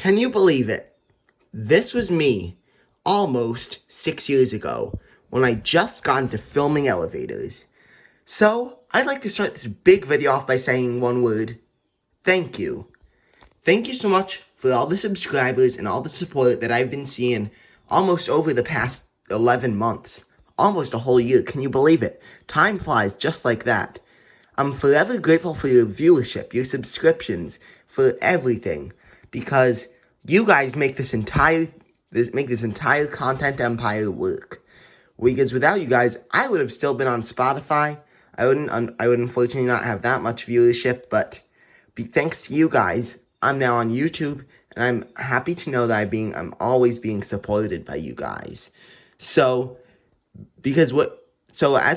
Can you believe it? This was me almost 6 years ago when I just got into filming elevators. So, I'd like to start this big video off by saying one word: thank you. Thank you so much for all the subscribers and all the support that I've been seeing almost over the past 11 months. Almost a whole year, can you believe it? Time flies just like that. I'm forever grateful for your viewership, your subscriptions, for everything, because you guys make this entire content empire work. Because without you guys, I would have still been on Spotify. I would unfortunately not have that much viewership, but thanks to you guys, I'm now on YouTube, and I'm happy to know that I'm always being supported by you guys. So as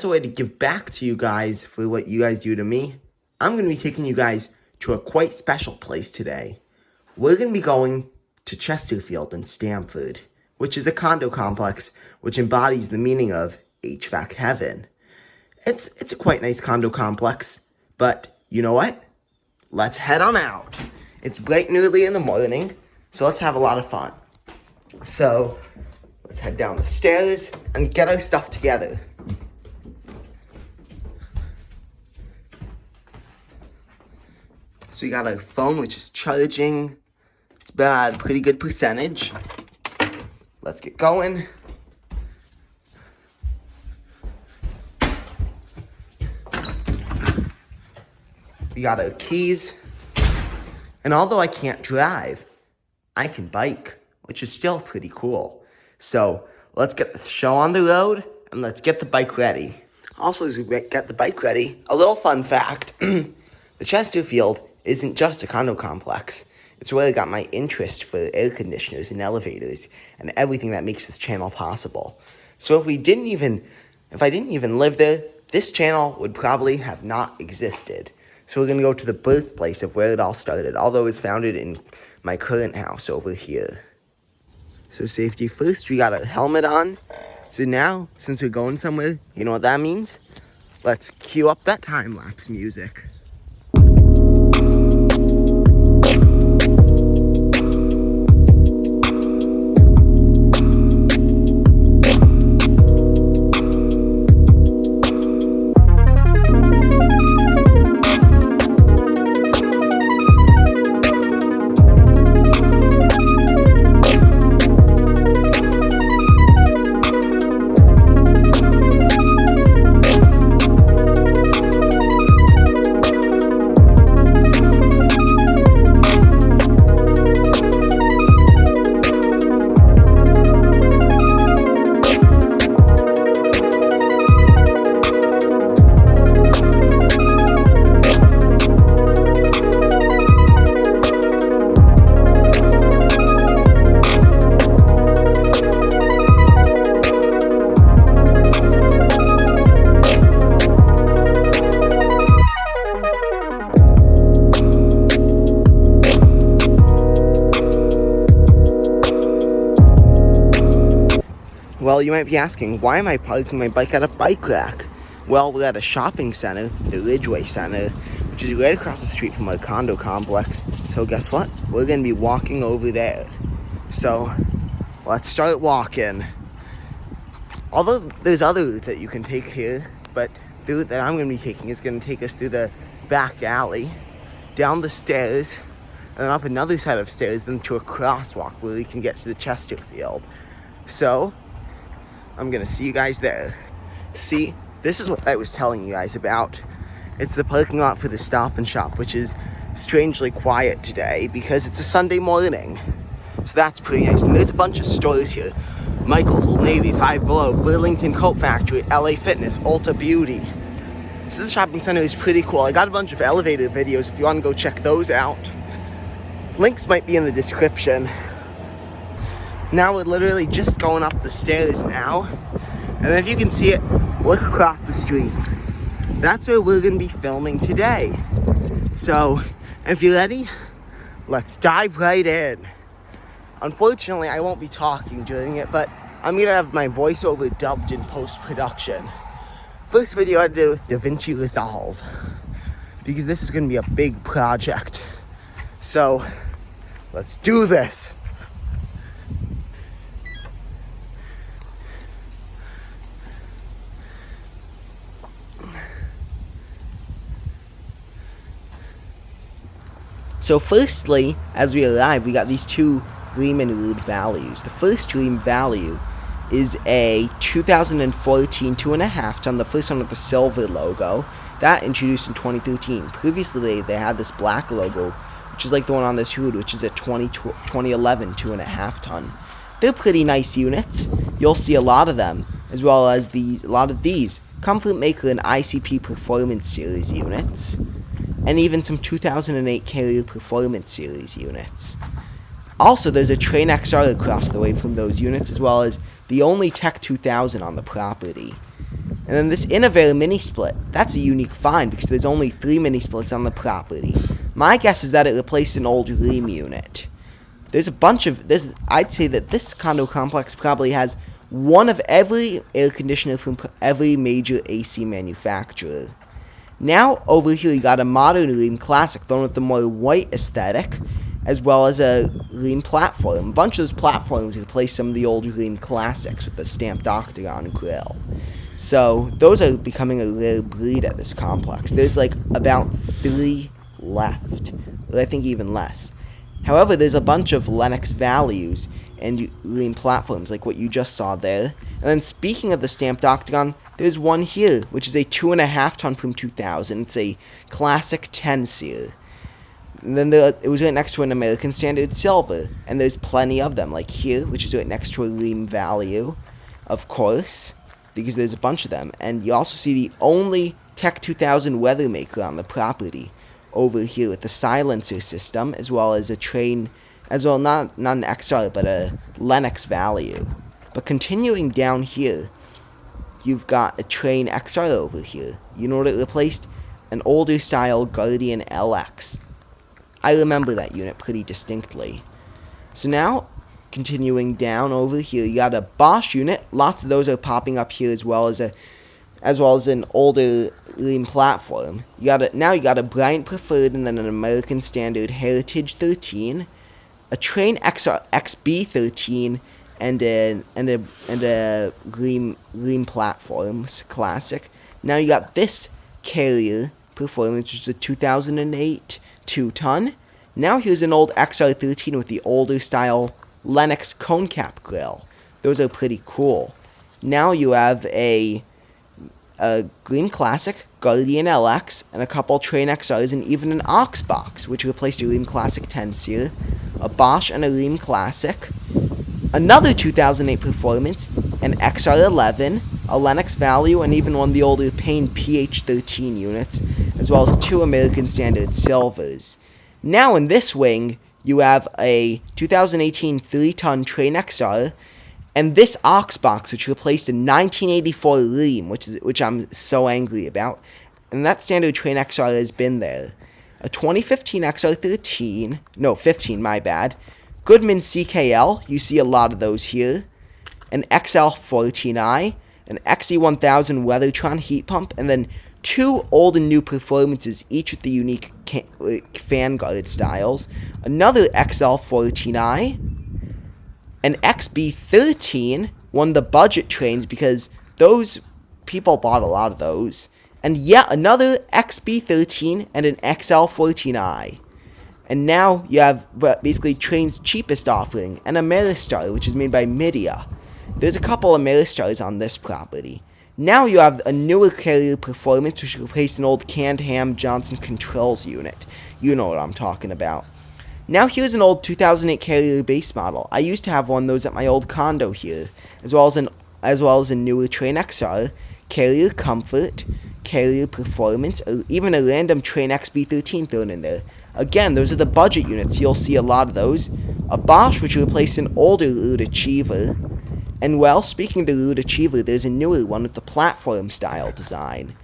a way to give back to you guys for what you guys do to me, I'm going to be taking you guys to a quite special place today. We're going to be going to Chesterfield in Stamford, which is a condo complex which embodies the meaning of HVAC heaven. It's a quite nice condo complex, but you know what? Let's head on out. It's bright and early in the morning, so let's have a lot of fun. So, let's head down the stairs and get our stuff together. So we got our phone, which is charging. It's been at a pretty good percentage. Let's get going. We got our keys. And although I can't drive, I can bike, which is still pretty cool. So let's get the show on the road and let's get the bike ready. Also, as we get the bike ready, a little fun fact. The Chesterfield isn't just a condo complex. It's really got my interest for air conditioners and elevators and everything that makes this channel possible. So if I didn't even live there, this channel would probably have not existed. So we're going to go to the birthplace of where it all started, although it was founded in my current house over here. So safety first, we got our helmet on. So now, since we're going somewhere, you know what that means? Let's cue up that time-lapse music. Well, you might be asking, why am I parking my bike at a bike rack? Well, we're at a shopping center, the Ridgeway Center, which is right across the street from our condo complex. So guess what? We're going to be walking over there. So, let's start walking. Although there's other routes that you can take here, but the route that I'm going to be taking is going to take us through the back alley, down the stairs, and then up another set of stairs, then to a crosswalk where we can get to the Chesterfield. So, I'm gonna see you guys there. See, this is what I was telling you guys about. It's the parking lot for the Stop and Shop, which is strangely quiet today because it's a Sunday morning. So that's pretty nice. And there's a bunch of stores here. Michael's, Old Navy, Five Below, Burlington Coat Factory, LA Fitness, Ulta Beauty. So the shopping center is pretty cool. I got a bunch of elevator videos if you want to go check those out. Links might be in the description. Now we're literally just going up the stairs now. And if you can see it, look across the street. That's where we're going to be filming today. So, if you're ready, let's dive right in. Unfortunately, I won't be talking during it, but I'm going to have my voiceover dubbed in post-production. First video I did with DaVinci Resolve, because this is going to be a big project. So, Let's do this. So firstly, as we arrive, we got these two Gleam and Rude values. The first Gleam value is a 2014 2.5 ton, the first one with the silver logo. That introduced in 2013. Previously, they had this black logo, which is like the one on this hood, which is a 2011 2.5 ton. They're pretty nice units. You'll see a lot of them, as well as a lot of these Comfort Maker and ICP Performance Series units, and even some 2008 Carrier Performance Series units. Also, there's a Train XR across the way from those units, as well as the only Tech 2000 on the property. And then this Innovator mini split, that's a unique find because there's only 3 mini splits on the property. My guess is that it replaced an old Gleam unit. There's a bunch of I'd say that this condo complex probably has one of every air conditioner from every major AC manufacturer. Now, over here, you got a modern Gleam Classic, the one with the more white aesthetic, as well as a Gleam platform. A bunch of those platforms replace some of the old Gleam Classics with the stamped octagon grill. So, those are becoming a rare breed at this complex. There's like about 3 left, or I think even less. However, there's a bunch of Lennox values and Gleam platforms, like what you just saw there. And then speaking of the stamped octagon, there's one here, which is a 2.5 ton from 2000. It's a classic 10 seer. And then it was right next to an American Standard Silver, and there's plenty of them, like here, which is right next to a Gleam value, of course, because there's a bunch of them. And you also see the only Tech 2000 Weathermaker on the property over here with the silencer system, as well as a train, as well, not an XR, but a Lennox value. But continuing down here, you've got a Train XR over here. You know what it replaced? An older style Guardian LX. I remember that unit pretty distinctly. So now, continuing down over here, you got a Bosch unit. Lots of those are popping up here, as well as an older Gleam platform. You got a Bryant Preferred, and then an American Standard Heritage 13, a Train XR XB 13, and a Gleam platform classic. Now you got this Carrier Performance, which is a 2008 2-ton. Now here's an old XR13 with the older style Lennox cone cap grill. Those are pretty cool. Now you have a Gleam Classic, Guardian LX, and a couple Train XRs, and even an Ox box, which replaced a Gleam Classic 10 seer, a Bosch and a Gleam Classic, another 2008 Performance, an XR11, a Lennox value, and even one of the older Payne PH13 units, as well as 2 American Standard Silvers. Now in this wing, you have a 2018 3-ton Train XR, and this Ox box, which replaced a 1984 Gleam, which I'm so angry about, and that standard Train XR has been there. A 2015 XR13, no, 15, my bad. Goodman CKL, you see a lot of those here. An XL14i, an XE1000 Weathertron heat pump, and then 2 old and new Performances, each with the unique fan guard styles. Another XL14i, an XB13, one of the budget trains because those people bought a lot of those. And yet another XB13 and an XL14i. And now you have basically Train's cheapest offering, an Ameristar, which is made by Midea. There's a couple of Ameristars on this property. Now you have a newer Carrier Performance, which replaced an old canned ham Johnson Controls unit. You know what I'm talking about. Now here's an old 2008 Carrier base model. I used to have one of those at my old condo here, as well as a newer Train XR, Carrier Comfort, Carrier Performance, or even a random Train XB13 thrown in there. Again, those are the budget units. You'll see a lot of those. A Bosch, which replaced an older Root Achiever. And well, speaking of the Root Achiever, there's a newer one with the platform style design.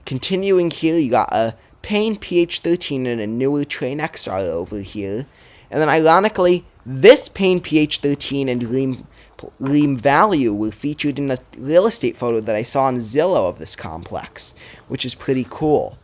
Continuing here, you got a Payne PH13 and a newer Train XR over here. And then ironically, this Payne PH13 and Gleam value were featured in a real estate photo that I saw on Zillow of this complex, which is pretty cool.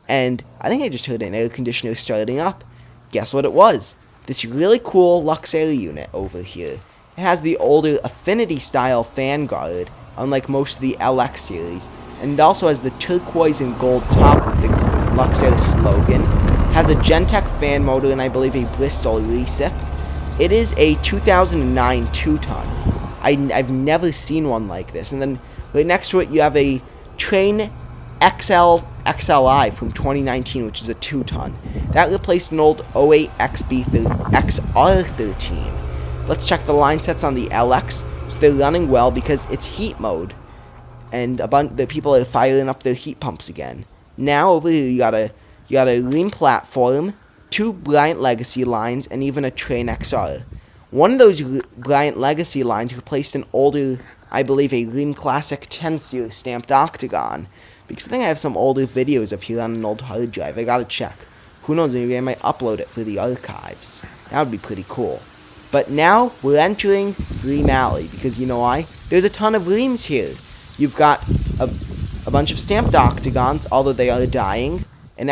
And I think I just heard an air conditioner starting up. Guess what it was? this really cool Luxair unit over here. It has the older Affinity style fan guard, unlike most of the LX series, and it also has the turquoise and gold top with the Luxair slogan. It has a Gentech fan motor and I believe a Bristol recip. It is a 2009 2-ton. I've never seen one like this. And then right next to it you have a Train XLI from 2019, which is a 2-ton. That replaced an old 08 XR13. Let's check the line sets on the LX. So they're running well because it's heat mode. And the people are firing up their heat pumps again. Now over here you got a Lean platform, 2 Bryant Legacy lines, and even a Train XR. One of those Bryant Legacy lines replaced an older, I believe, a Lean Classic 10 series stamped octagon. Because I think I have some older videos of here on an old hard drive. I gotta check. Who knows, maybe I might upload it for the archives. That would be pretty cool. But now we're entering Ream Alley, because you know why? There's a ton of Reams here. You've got a bunch of stamped octagons, although they are dying, and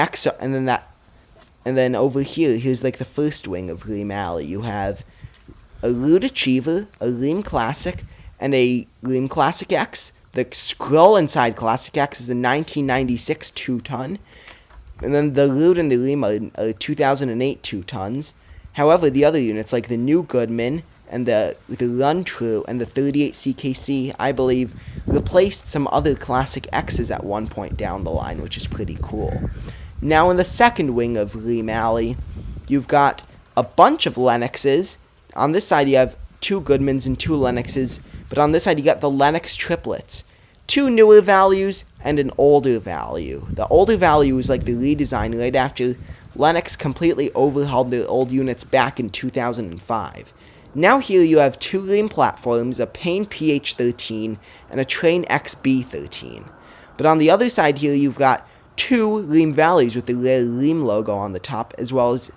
then over here, here's like the first wing of Ream Alley. You have a Root Achiever, a Ream Classic, and a Ream Classic X. The scroll inside Classic X is a 1996 2-ton. And then the Root and the Ream are 2008 2-tons. However, the other units, like the new Goodman and the Run True and the 38 CKC, I believe, replaced some other Classic X's at one point down the line, which is pretty cool. Now in the second wing of Ream Alley, you've got a bunch of Lennoxes. On this side you have 2 Goodmans and 2 Lennoxes, but on this side you got the Lennox triplets. 2 newer values and an older value. The older value is like the redesign right after Lennox completely overhauled their old units back in 2005. Now here you have 2 Ream platforms, a Payne PH13 and a Train XB13. But on the other side here you've got 2 Ream values with the rare Ream logo on the top, as well as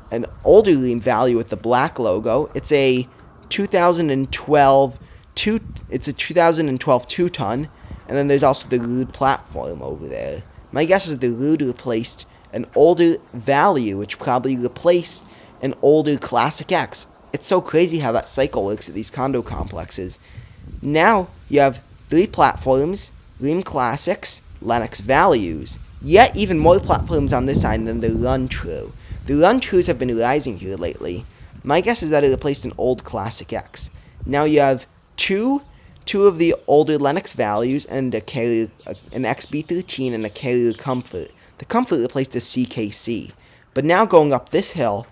an older Ream value with the black logo. It's a 2012 2-ton, and then there's also the Rude platform over there. My guess is the Rude replaced an older value, which probably replaced an older Classic X. It's so crazy how that cycle works at these condo complexes. Now you have 3 platforms, Ream Classics, Lennox values, yet even more platforms on this side than the Run True. The Run Trues have been rising here lately. My guess is that it replaced an old Classic X. Now you have two of the older Lennox values and an XB13 and a Carrier Comfort. The Comfort replaced a CKC. But now going up this hill,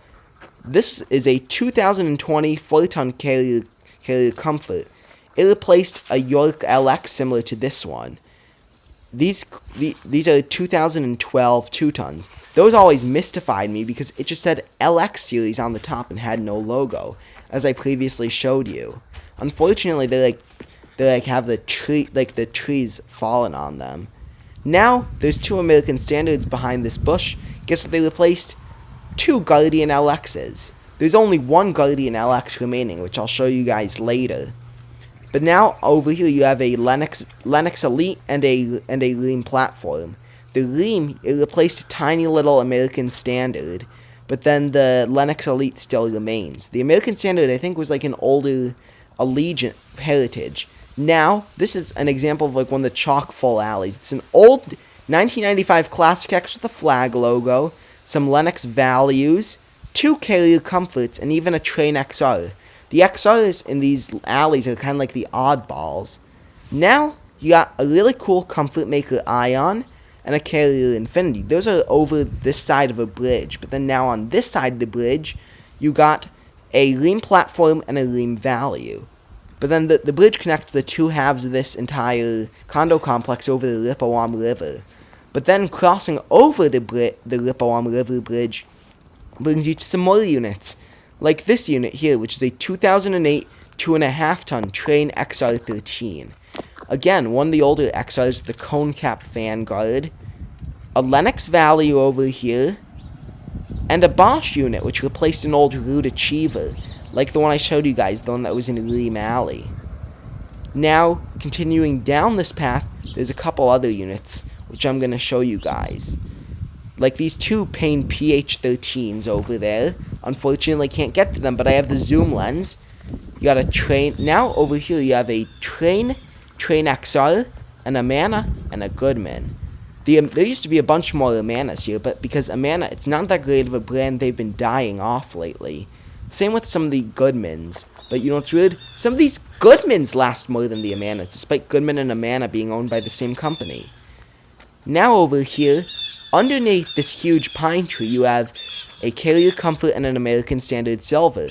this is a 2020 4-ton Carrier Comfort. It replaced a York LX similar to this one. These are 2012 2-tons. Those always mystified me because it just said LX series on the top and had no logo, as I previously showed you. Unfortunately, they have the trees fallen on them. Now there's 2 American Standards behind this bush. Guess what they replaced? 2 Guardian LXs. There's only 1 Guardian LX remaining, which I'll show you guys later. But now over here you have a Lennox Elite and a Ream platform. The Ream, it replaced a tiny little American Standard, but then the Lennox Elite still remains. The American Standard, I think, was like an older Allegiant Heritage. Now, this is an example of like one of the chock-full alleys. It's an old 1995 Classic X with a flag logo, some Lennox values, 2 Carrier Comforts, and even a Train XR. The XRs in these alleys are kind of like the oddballs. Now, you got a really cool Comfort Maker Ion and a Carrier Infinity. Those are over this side of a bridge. But then now on this side of the bridge, you got a Ream platform and a Ream value. But then the bridge connects the 2 halves of this entire condo complex over the Lippoam River. But then crossing over the Lippoam River Bridge brings you to some more units. Like this unit here, which is a 2008 2.5-ton Train XR13. Again, one of the older XRs with the cone cap fan guard. A Lennox value over here. And a Bosch unit, which replaced an old Root Achiever. Like the one I showed you guys, the one that was in Ream Alley. Now, continuing down this path, there's a couple other units, which I'm going to show you guys. Like these 2 Payne PH13s over there. unfortunately can't get to them, but I have the zoom lens. You got a train. Now over here you have a train XR, an Amana, and a Goodman. There used to be a bunch more Amanas here, but because Amana, it's not that great of a brand, they've been dying off lately. Same with some of the Goodmans. But you know what's weird? Some of these Goodmans last more than the Amanas, despite Goodman and Amana being owned by the same company. Now over here, underneath this huge pine tree, you have a Carrier Comfort and an American Standard Silver.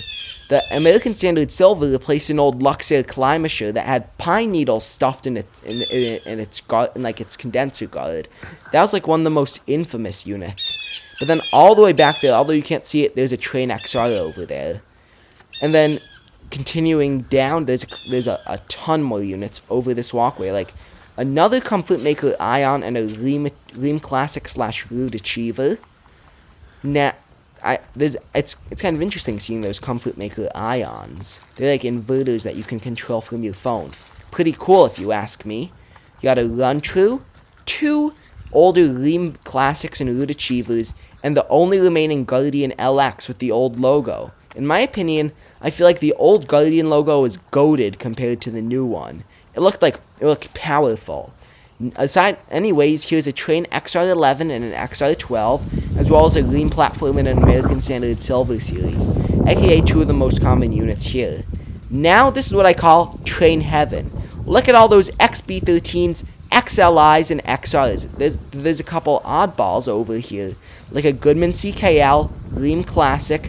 The American Standard Silver replaced an old Luxair Climasher that had pine needles stuffed in its condenser guard. That was like one of the most infamous units. But then all the way back there, although you can't see it, there's a Train XR over there. And then continuing down, there's a ton more units over this walkway, like another Comfort Maker Ion and a Rheem Classic / Rude Achiever. Now, it's kind of interesting seeing those Comfort Maker Ions. They're like inverters that you can control from your phone. Pretty cool if you ask me. You got a Run True, 2 older Rheem Classics and Rude Achievers, and the only remaining Guardian LX with the old logo. In my opinion, I feel like the old Guardian logo is goated compared to the new one. It looked powerful. Anyways, here's a Train XR11 and an XR12, as well as a Rheem platform and an American Standard Silver series, aka 2 of the most common units here. Now, this is what I call Train Heaven. Look at all those XB13s, XLIs, and XRs. There's a couple oddballs over here, like a Goodman CKL, Rheem Classic,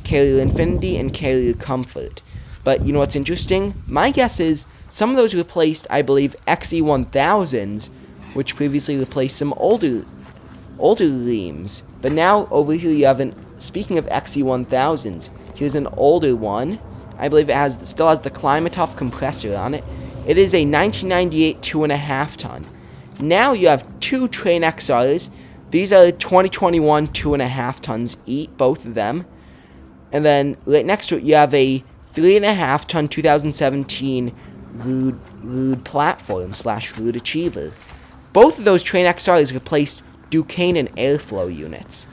Carrier Infinity, and Carrier Comfort. But you know what's interesting? My guess is some of those replaced, I believe, XE1000s, which previously replaced some older Rheems. But now over here you have speaking of XE1000s, here's an older one. I believe it still has the Climatoff compressor on it. It is a 1998 2.5 ton. Now you have 2 Train XRs. These are 2021 2.5 tons each, both of them. And then right next to it you have a 3.5 ton 2017 Rude platform / Rude Achiever. Both of those Train XRs replaced Duquesne and Airflow units.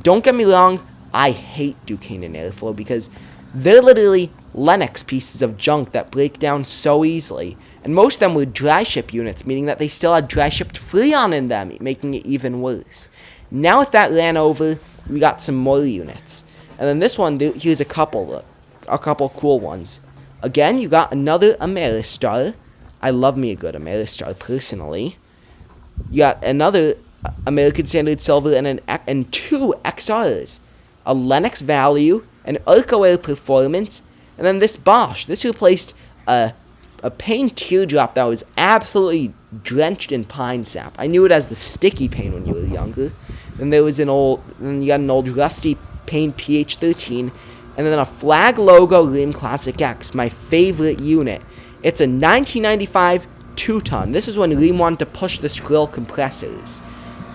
Don't get me wrong, I hate Duquesne and Airflow because they're literally Lennox pieces of junk that break down so easily. And most of them were dry ship units, meaning that they still had dry shipped Freon in them, making it even worse. Now if that ran over, we got some more units. And then this one, here's a couple cool ones. Again, you got another Ameristar. I love me a good Ameristar, personally. You got another American Standard Silver and 2 XRs. A Lennox Value, an Arco-Air Performance, and then this Bosch. This replaced a Pain Teardrop that was absolutely drenched in pine sap. I knew it as the sticky Pain when you were younger. Then you got an old rusty Pain PH13, and then a Flag Logo Rheem Classic X, my favorite unit. It's a 1995 2-ton. This is when Rheem wanted to push the Skrill compressors.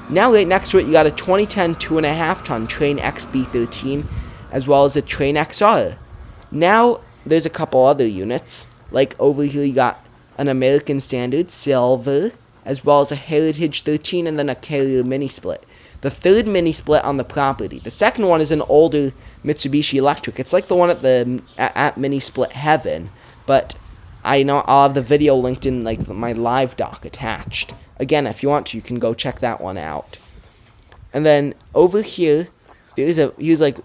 Now right next to it, you got a 2010 2.5 ton Train XB13, as well as a Train XR. Now, there's a couple other units. Like over here, you got an American Standard Silver, as well as a Heritage 13, and then a Carrier Mini Split. The third mini split on the property. The second one is an older Mitsubishi Electric. It's like the one at Mini Split Heaven, but I'll have the video linked in like my live doc attached. Again, if you want to, you can go check that one out. And then over here, here's like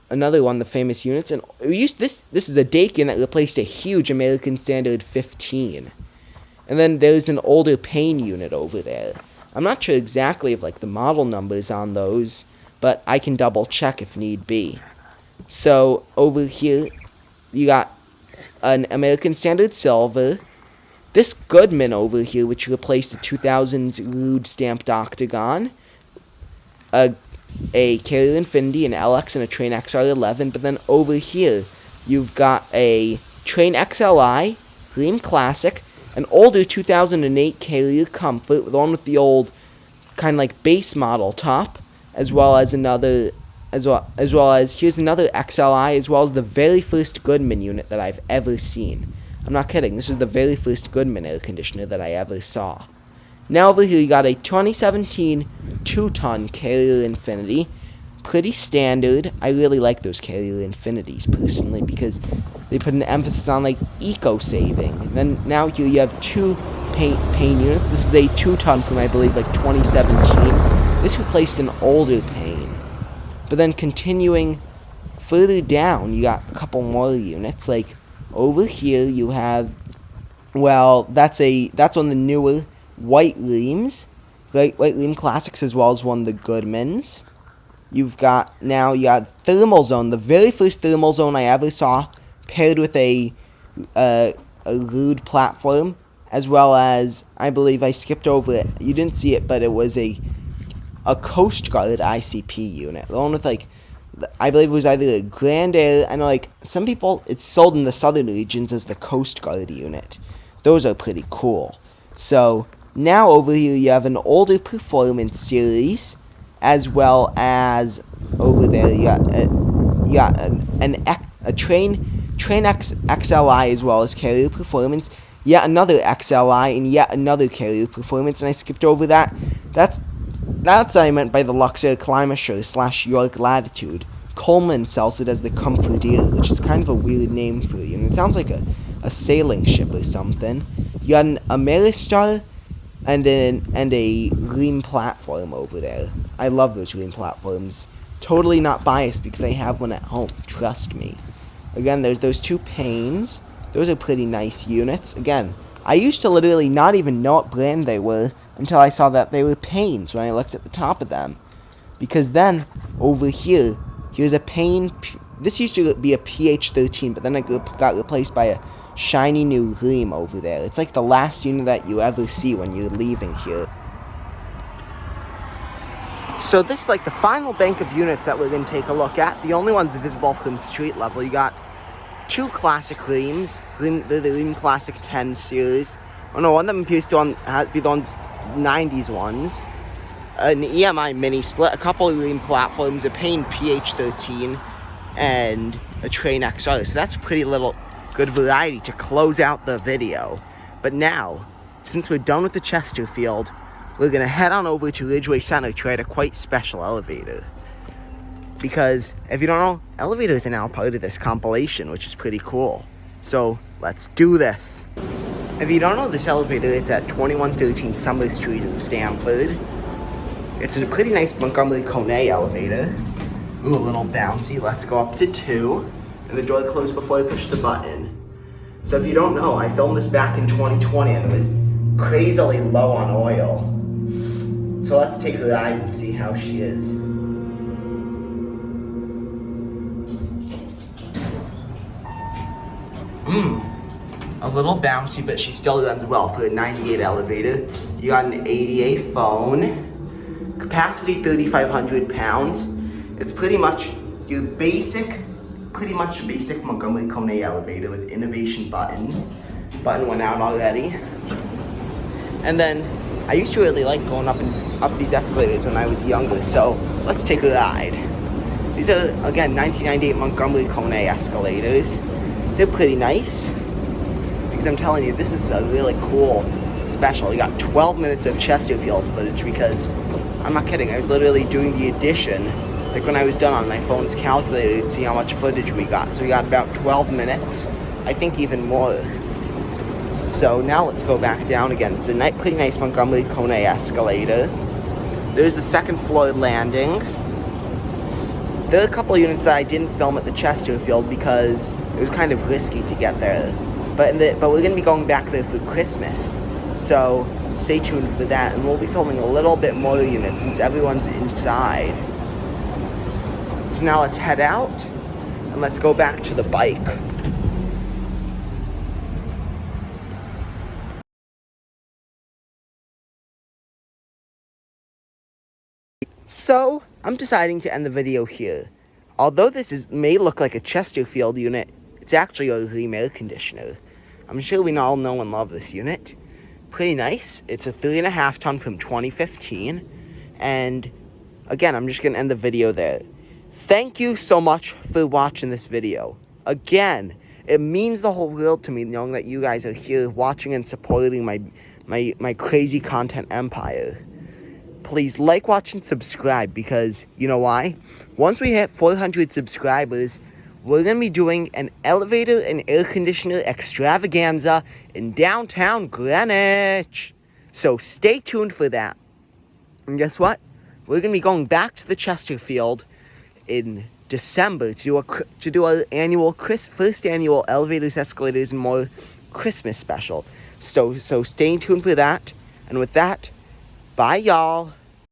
another one of the famous units. And this is a Dakin that replaced a huge American Standard 15. And then there's an older Pain unit over there. I'm not sure exactly of like the model numbers on those, but I can double check if need be. So over here, you got an American Standard Silver, this Goodman over here, which replaced the 2000s Rude stamped Octagon, a Carrier Infinity, an LX, and a Train XR11. But then over here, you've got a Train XLI, Rheem Classic, an older 2008 Carrier Comfort, the one with the old kind of like base model top, as well as here's another XLI, as well as the very first Goodman unit that I've ever seen. I'm not kidding, this is the very first Goodman air conditioner that I ever saw. Now over here you got a 2017 2-ton Carrier Infinity, pretty standard. I really like those Carrier Infinities personally because they put an emphasis on like eco-saving. And then now here you have two pane units. This is a 2-ton from I believe like 2017. This replaced an older pane. But then continuing further down, you got a couple more units. Like over here you have, well, that's on the newer White Leams, White Leam Classics, as well as one of the Goodmans. You got Thermal Zone, the very first Thermal Zone I ever saw, paired with a lewd platform, as well as, I believe I skipped over it. You didn't see it, but it was a Coast Guard ICP unit. The one with like, I believe it was either a Grand Air. I know like some people, it's sold in the southern regions as the Coast Guard unit. Those are pretty cool. So now over here you have an older Performance series, as well as over there you got a Train XLI, as well as Carrier Performance, yet another XLI, and yet another Carrier Performance, and I skipped over that. That's what I meant by the Luxair Climature / York Latitude. Coleman sells it as the Comfortier, which is kind of a weird name for you, and it sounds like a sailing ship or something. You got an Ameristar and a Lean platform over there. I love those Lean platforms. Totally not biased because I have one at home, trust me. Again, there's those two panes. Those are pretty nice units. Again, I used to literally not even know what brand they were until I saw that they were panes when I looked at the top of them. Because then, over here, here's a pane. This used to be a PH13, but then it got replaced by a shiny new Leam over there. It's like the last unit that you ever see when you're leaving here. So this is like the final bank of units that we're going to take a look at. The only ones visible from street level. You got two classic Leams. The Leam Classic 10 series. Oh no, one of them appears to be the 90s ones. An EMI mini split, a couple of Leam platforms, a Payne PH13, and a Train XR. So that's a pretty good variety to close out the video. But now, since we're done with the Chesterfield, we're going to head on over to Ridgeway Center to ride a quite special elevator. Because, if you don't know, elevators are now part of this compilation, which is pretty cool. So, let's do this. If you don't know this elevator, it's at 2113 Summer Street in Stamford. It's a pretty nice Montgomery Kone elevator. Ooh, a little bouncy. Let's go up to 2. And the door closed before I push the button. So if you don't know, I filmed this back in 2020 and it was crazily low on oil. So let's take a ride and see how she is. A little bouncy, but she still runs well for a 98 elevator. You got an ADA phone. Capacity 3,500 pounds. It's pretty much your basic Montgomery Kone elevator with innovation buttons. Button went out already. And then I used to really like going up these escalators when I was younger, so let's take a ride. These are, again, 1998 Montgomery Kone escalators. They're pretty nice. Because I'm telling you, this is a really cool special. You got 12 minutes of Chesterfield footage because, I'm not kidding, I was literally doing the addition, like when I was done on my phone's calculator to see how much footage we got. So we got about 12 minutes, I think even more. So now let's go back down again. It's a pretty nice Montgomery Kone escalator. There's the second floor landing. There are a couple of units that I didn't film at the Chesterfield because it was kind of risky to get there. But we're going to be going back there for Christmas. So stay tuned for that. And we'll be filming a little bit more units since everyone's inside. So now let's head out and let's go back to the bike. So, I'm deciding to end the video here. Although this may look like a Chesterfield unit, it's actually a Rheem air conditioner. I'm sure we all know and love this unit. Pretty nice. It's a 3.5 ton from 2015. And again, I'm just going to end the video there. Thank you so much for watching this video. Again, it means the whole world to me knowing that you guys are here watching and supporting my crazy content empire. please like, watch, and subscribe, because you know why? Once we hit 400 subscribers, we're going to be doing an elevator and air conditioner extravaganza in downtown Greenwich. So stay tuned for that. And guess what? We're going to be going back to the Chesterfield in December to do our first annual Elevators, Escalators, and More Christmas special. So stay tuned for that. And with that, bye, y'all.